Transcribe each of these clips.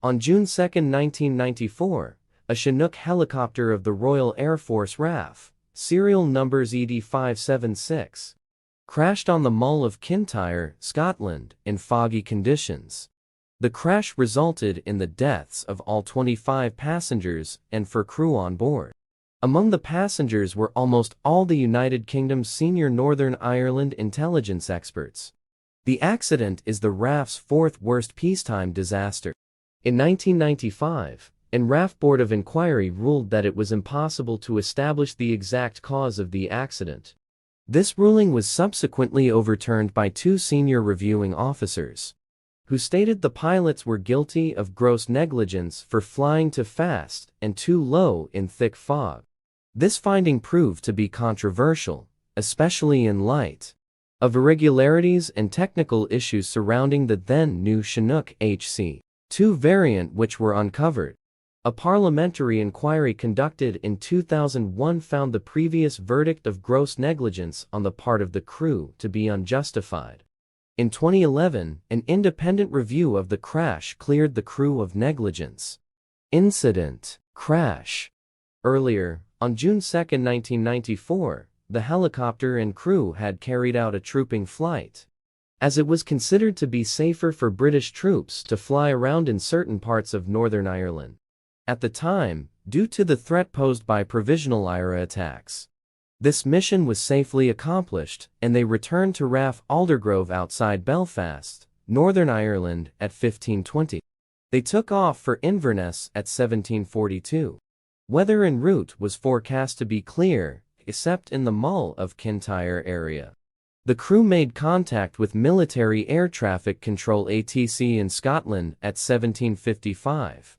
On June 2, 1994, a Chinook helicopter of the Royal Air Force RAF, serial numbers ED576, crashed on the Mull of Kintyre, Scotland, in foggy conditions. The crash resulted in the deaths of all 25 passengers and 4 crew on board. Among the passengers were almost all the United Kingdom's senior Northern Ireland intelligence experts. The accident is the RAF's 4th worst peacetime disaster. In 1995, an RAF Board of Inquiry ruled that it was impossible to establish the exact cause of the accident. This ruling was subsequently overturned by 2 senior reviewing officers, who stated the pilots were guilty of gross negligence for flying too fast and too low in thick fog. This finding proved to be controversial, especially in light of irregularities and technical issues surrounding the then-new Chinook HC-2 variant which were uncovered. A parliamentary inquiry conducted in 2001 found the previous verdict of gross negligence on the part of the crew to be unjustified. In 2011, an independent review of the crash cleared the crew of negligence. Incident: crash. Earlier, on June 2, 1994, the helicopter and crew had carried out a trooping flight, as it was considered to be safer for British troops to fly around in certain parts of Northern Ireland at the time, due to the threat posed by provisional IRA attacks. This mission was safely accomplished, and they returned to RAF Aldergrove outside Belfast, Northern Ireland, at 15:20. They took off for Inverness at 17:42. Weather en route was forecast to be clear, except in the Mull of Kintyre area. The crew made contact with Military Air Traffic Control ATC in Scotland at 17:55.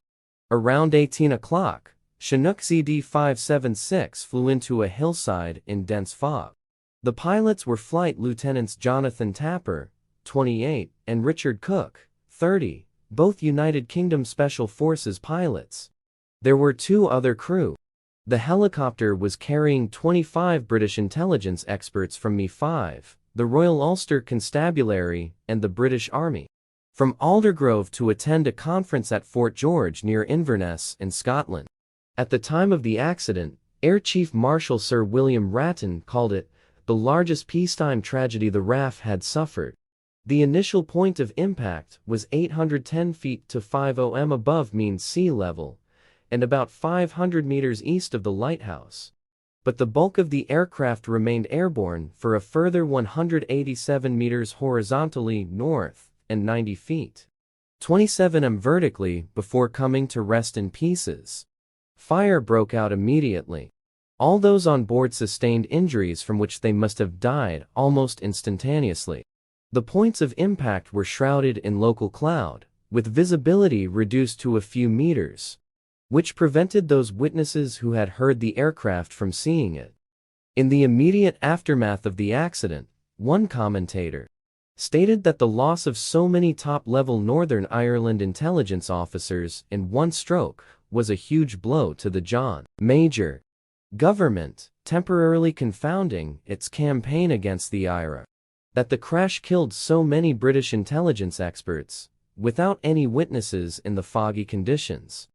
Around 18 o'clock, Chinook ED576 flew into a hillside in dense fog. The pilots were Flight Lieutenants Jonathan Tapper, 28, and Richard Cook, 30, both United Kingdom Special Forces pilots. There were 2 other crew. The helicopter was carrying 25 British intelligence experts from MI5, the Royal Ulster Constabulary, and the British Army, from Aldergrove to attend a conference at Fort George near Inverness in Scotland. At the time of the accident, Air Chief Marshal Sir William Ratton called it the largest peacetime tragedy the RAF had suffered. The initial point of impact was 810 feet to 50 m above mean sea level, and about 500 meters east of the lighthouse. But the bulk of the aircraft remained airborne for a further 187 meters horizontally north and 90 feet, 27 m vertically, before coming to rest in pieces. Fire broke out immediately. All those on board sustained injuries from which they must have died almost instantaneously. The points of impact were shrouded in local cloud, with visibility reduced to a few meters, which prevented those witnesses who had heard the aircraft from seeing it. In the immediate aftermath of the accident, one commentator stated that the loss of so many top-level Northern Ireland intelligence officers in one stroke was a huge blow to the John Major government, temporarily confounding its campaign against the IRA. That the crash killed so many British intelligence experts, without any witnesses in the foggy conditions,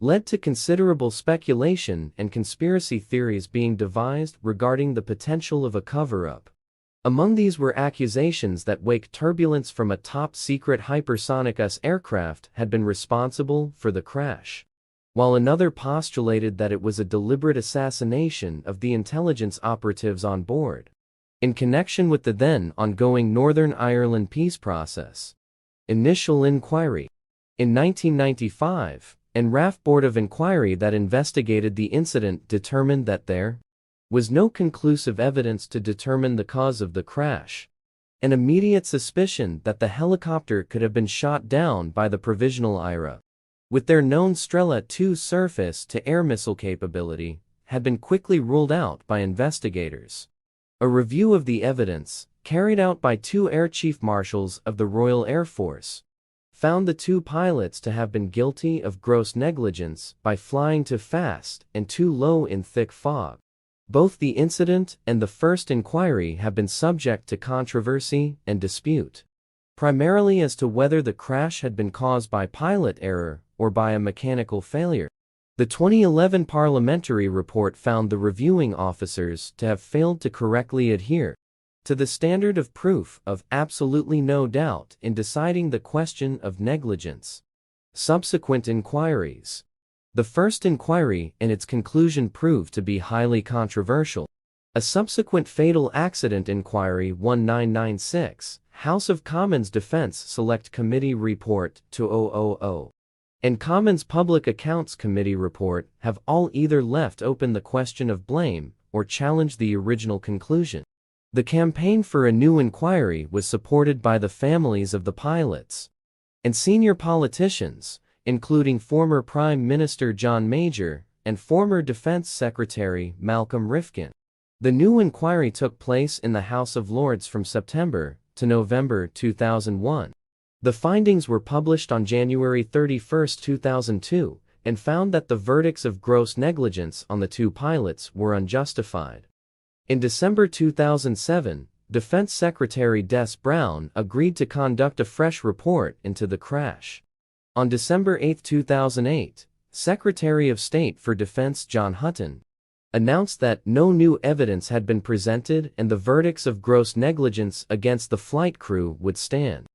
led to considerable speculation and conspiracy theories being devised regarding the potential of a cover-up. Among these were accusations that wake turbulence from a top-secret hypersonic US aircraft had been responsible for the crash, while another postulated that it was a deliberate assassination of the intelligence operatives on board, in connection with the then-ongoing Northern Ireland peace process. Initial inquiry. In 1995, an RAF Board of Inquiry that investigated the incident determined that there was no conclusive evidence to determine the cause of the crash. An immediate suspicion that the helicopter could have been shot down by the provisional IRA, with their known Strela 2 surface-to-air missile capability, had been quickly ruled out by investigators. A review of the evidence, carried out by 2 Air Chief Marshals of the Royal Air Force, found the 2 pilots to have been guilty of gross negligence by flying too fast and too low in thick fog. Both the incident and the first inquiry have been subject to controversy and dispute, primarily as to whether the crash had been caused by pilot error or by a mechanical failure. The 2011 parliamentary report found the reviewing officers to have failed to correctly adhere to the standard of proof of absolutely no doubt in deciding the question of negligence. Subsequent inquiries. The first inquiry and its conclusion proved to be highly controversial. A subsequent fatal accident inquiry 1996, House of Commons Defense Select Committee Report 2000, and Commons Public Accounts Committee Report have all either left open the question of blame or challenged the original conclusion. The campaign for a new inquiry was supported by the families of the pilots and senior politicians, including former Prime Minister John Major and former Defense Secretary Malcolm Rifkin. The new inquiry took place in the House of Lords from September to November 2001. The findings were published on January 31, 2002, and found that the verdicts of gross negligence on the two pilots were unjustified. In December 2007, Defense Secretary Des Brown agreed to conduct a fresh report into the crash. On December 8, 2008, Secretary of State for Defense John Hutton announced that no new evidence had been presented and the verdicts of gross negligence against the flight crew would stand.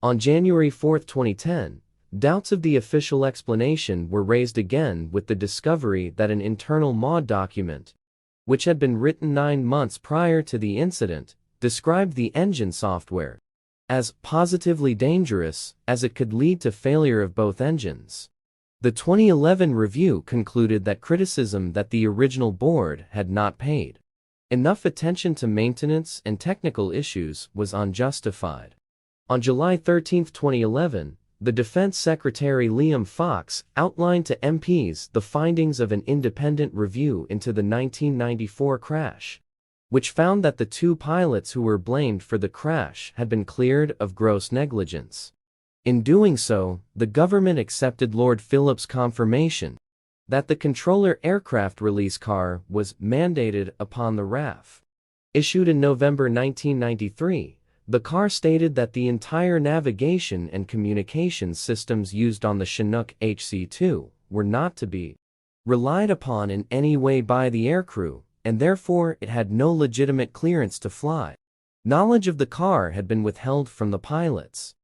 On January 4, 2010, doubts of the official explanation were raised again with the discovery that an internal MAUD document, which had been written 9 months prior to the incident, described the engine software as positively dangerous as it could lead to failure of both engines. The 2011 review concluded that criticism that the original board had not paid enough attention to maintenance and technical issues was unjustified. On July 13, 2011, the Defense Secretary Liam Fox outlined to MPs the findings of an independent review into the 1994 crash, which found that the two pilots who were blamed for the crash had been cleared of gross negligence. In doing so, the government accepted Lord Phillips' confirmation that the controller aircraft release car was mandated upon the RAF. Issued in November 1993, the car stated that the entire navigation and communications systems used on the Chinook HC-2 were not to be relied upon in any way by the aircrew, and therefore it had no legitimate clearance to fly. Knowledge of the car had been withheld from the pilots.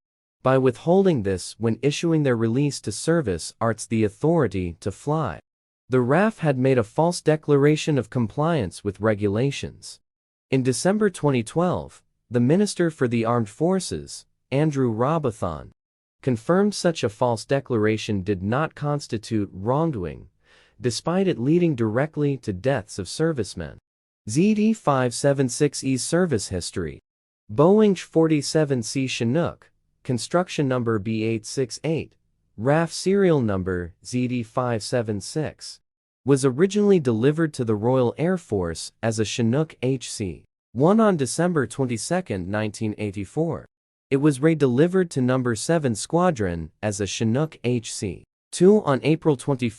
By withholding this when issuing their release to service arts the authority to fly, the RAF had made a false declaration of compliance with regulations. In December 2012, the Minister for the Armed Forces, Andrew Robotham, confirmed such a false declaration did not constitute wrongdoing, despite it leading directly to deaths of servicemen. ZD-576E's service history. Boeing 47C Chinook, construction number B868, RAF serial number ZD-576, was originally delivered to the Royal Air Force as a Chinook HC-1 on December 22, 1984. It was re-delivered to No. 7 Squadron as a Chinook HC-2 on April 21,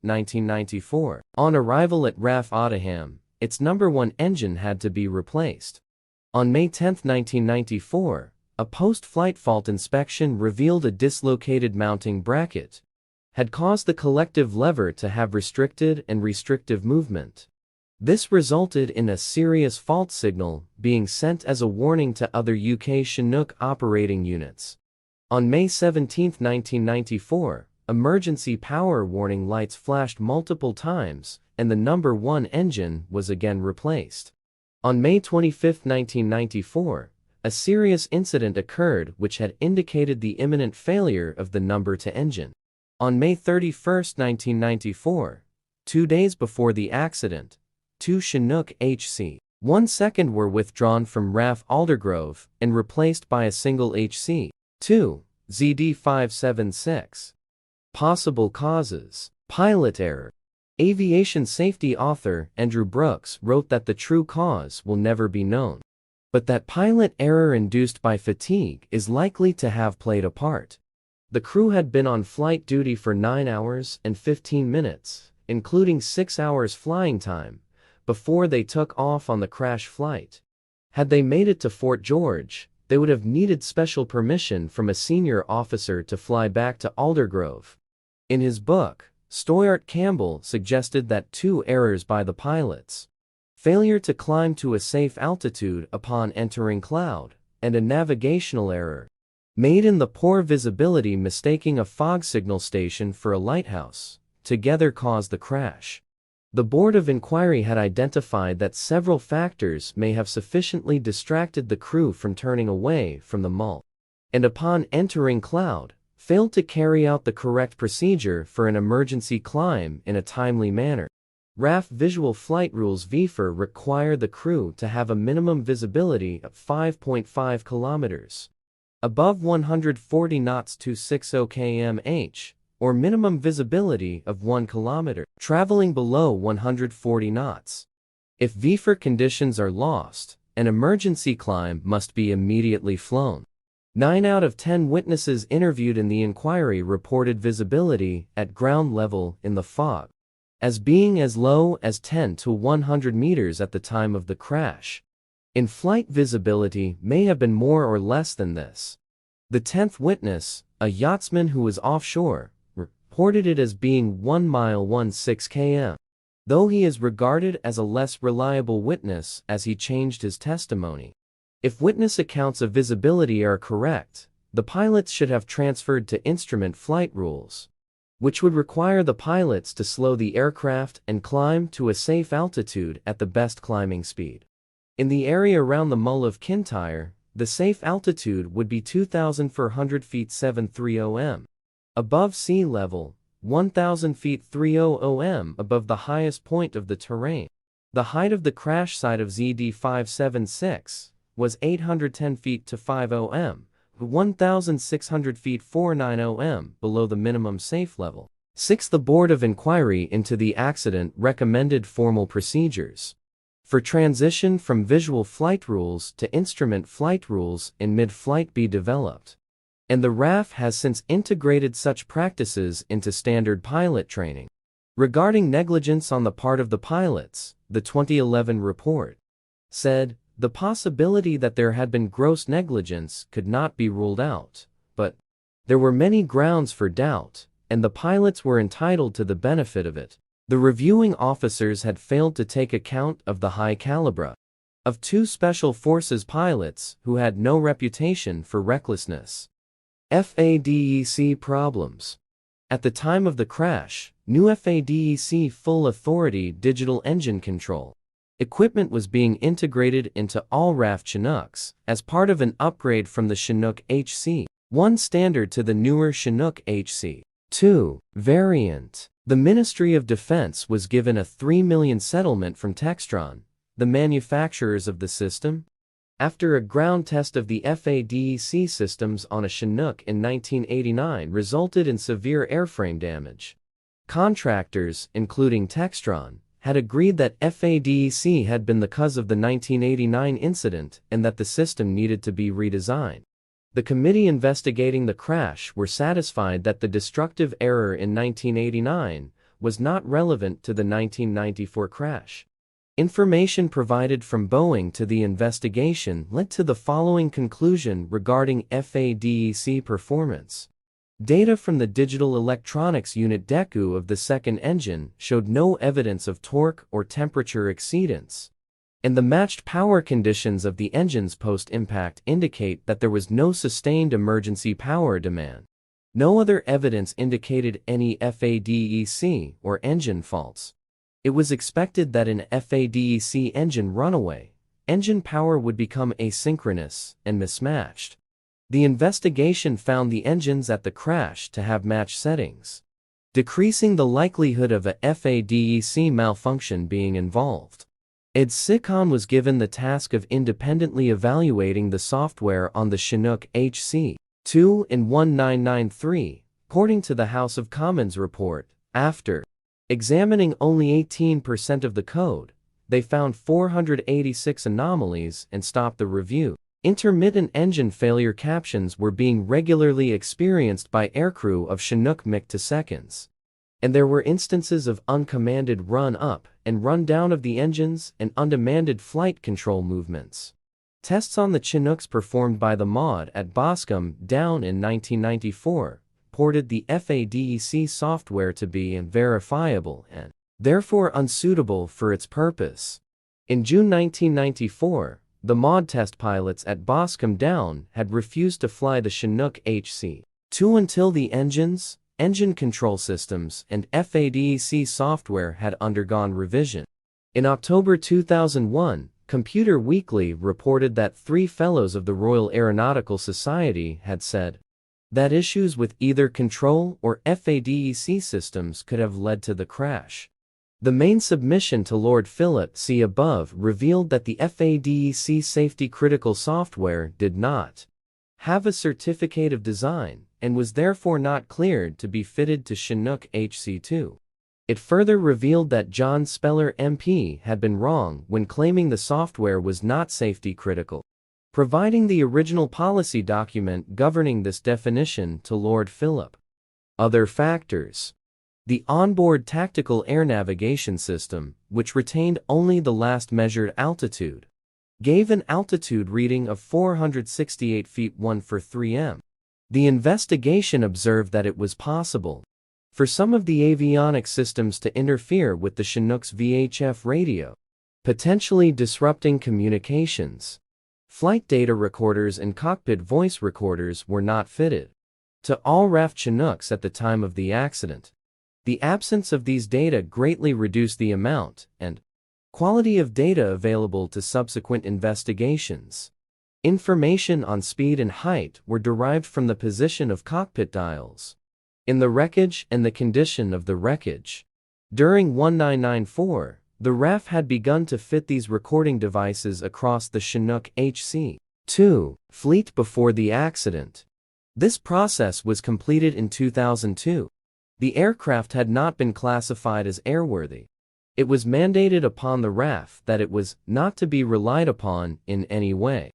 1994. On arrival at RAF Otteham, its No. 1 engine had to be replaced. On May 10, 1994, a post-flight fault inspection revealed a dislocated mounting bracket had caused the collective lever to have restricted and restrictive movement. This resulted in a serious fault signal being sent as a warning to other UK Chinook operating units. On May 17, 1994, emergency power warning lights flashed multiple times and the No. 1 engine was again replaced. On May 25, 1994, a serious incident occurred which had indicated the imminent failure of the No. 2 engine. On May 31, 1994, 2 days before the accident, 2 Chinook HC-1 were withdrawn from RAF Aldergrove and replaced by a single HC-2 ZD-576. Possible causes. Pilot error. Aviation safety author Andrew Brooks wrote that the true cause will never be known, but that pilot error induced by fatigue is likely to have played a part. The crew had been on flight duty for 9 hours and 15 minutes, including 6 hours flying time, before they took off on the crash flight. Had they made it to Fort George, they would have needed special permission from a senior officer to fly back to Aldergrove. In his book, Stoyart Campbell suggested that two errors by the pilots: failure to climb to a safe altitude upon entering cloud, and a navigational error made in the poor visibility mistaking a fog signal station for a lighthouse, together caused the crash. The Board of Inquiry had identified that several factors may have sufficiently distracted the crew from turning away from the Mull, and upon entering cloud, failed to carry out the correct procedure for an emergency climb in a timely manner. RAF Visual Flight Rules VFR require the crew to have a minimum visibility of 5.5 kilometers above 140 knots to 60 km/h, or minimum visibility of 1 kilometer traveling below 140 knots. If VFR conditions are lost, an emergency climb must be immediately flown. 9 out of 10 witnesses interviewed in the inquiry reported visibility at ground level in the fog as being as low as 10 to 100 meters at the time of the crash. In-flight visibility may have been more or less than this. The 10th witness, a yachtsman who was offshore, reported it as being 1 mile 16 km, though he is regarded as a less reliable witness as he changed his testimony. If witness accounts of visibility are correct, the pilots should have transferred to instrument flight rules, which would require the pilots to slow the aircraft and climb to a safe altitude at the best climbing speed. In the area around the Mull of Kintyre, the safe altitude would be 2,400 feet 730 m above sea level, 1,000 feet 300 m above the highest point of the terrain. The height of the crash site of ZD576 was 810 feet to 50 m, 1,600 feet 490 m below the minimum safe level. 6. The Board of Inquiry into the accident recommended formal procedures for transition from visual flight rules to instrument flight rules in mid-flight be developed, and the RAF has since integrated such practices into standard pilot training. Regarding negligence on the part of the pilots, the 2011 report said, the possibility that there had been gross negligence could not be ruled out, but there were many grounds for doubt, and the pilots were entitled to the benefit of it. The reviewing officers had failed to take account of the high caliber of two Special Forces pilots who had no reputation for recklessness. FADEC problems. At the time of the crash, new FADEC full authority digital engine control equipment was being integrated into all RAF Chinooks as part of an upgrade from the Chinook HC-1 standard to the newer Chinook HC-2 variant. The Ministry of Defense was given a $3 million settlement from Textron, the manufacturers of the system, after a ground test of the FADEC systems on a Chinook in 1989 resulted in severe airframe damage. Contractors, including Textron, had agreed that FADEC had been the cause of the 1989 incident and that the system needed to be redesigned. The committee investigating the crash were satisfied that the destructive error in 1989 was not relevant to the 1994 crash. Information provided from Boeing to the investigation led to the following conclusion regarding FADEC performance. Data from the Digital Electronics Unit DECU of the second engine showed no evidence of torque or temperature exceedance, and the matched power conditions of the engines post-impact indicate that there was no sustained emergency power demand. No other evidence indicated any FADEC or engine faults. It was expected that in FADEC engine runaway, engine power would become asynchronous and mismatched. The investigation found the engines at the crash to have match settings, decreasing the likelihood of a FADEC malfunction being involved. EDSICON was given the task of independently evaluating the software on the Chinook HC-2 in 1993, according to the House of Commons report. After examining only 18% of the code, they found 486 anomalies and stopped the review. Intermittent engine failure captions were being regularly experienced by aircrew of Chinook MiG-2, and there were instances of uncommanded run-up and run-down of the engines and undemanded flight control movements. Tests on the Chinooks performed by the MOD at Boscombe Down in 1994 reported the FADEC software to be unverifiable and therefore unsuitable for its purpose. In June 1994, the mod test pilots at Boscombe Down had refused to fly the Chinook HC-2 until the engines, engine control systems, and FADEC software had undergone revision. In October 2001, Computer Weekly reported that 3 fellows of the Royal Aeronautical Society had said that issues with either control or FADEC systems could have led to the crash. The main submission to Lord Philip, see above, revealed that the FADEC safety-critical software did not have a certificate of design and was therefore not cleared to be fitted to Chinook HC-2. It further revealed that John Speller MP had been wrong when claiming the software was not safety-critical, providing the original policy document governing this definition to Lord Philip. Other factors. The onboard tactical air navigation system, which retained only the last measured altitude, gave an altitude reading of 468 feet 1 for 3M. The investigation observed that it was possible for some of the avionics systems to interfere with the Chinook's VHF radio, potentially disrupting communications. Flight data recorders and cockpit voice recorders were not fitted to all RAF Chinooks at the time of the accident. The absence of these data greatly reduced the amount and quality of data available to subsequent investigations. Information on speed and height were derived from the position of cockpit dials in the wreckage and the condition of the wreckage. During 1994, the RAF had begun to fit these recording devices across the Chinook HC-2 fleet before the accident. This process was completed in 2002. The aircraft had not been classified as airworthy. It was mandated upon the RAF that it was not to be relied upon in any way.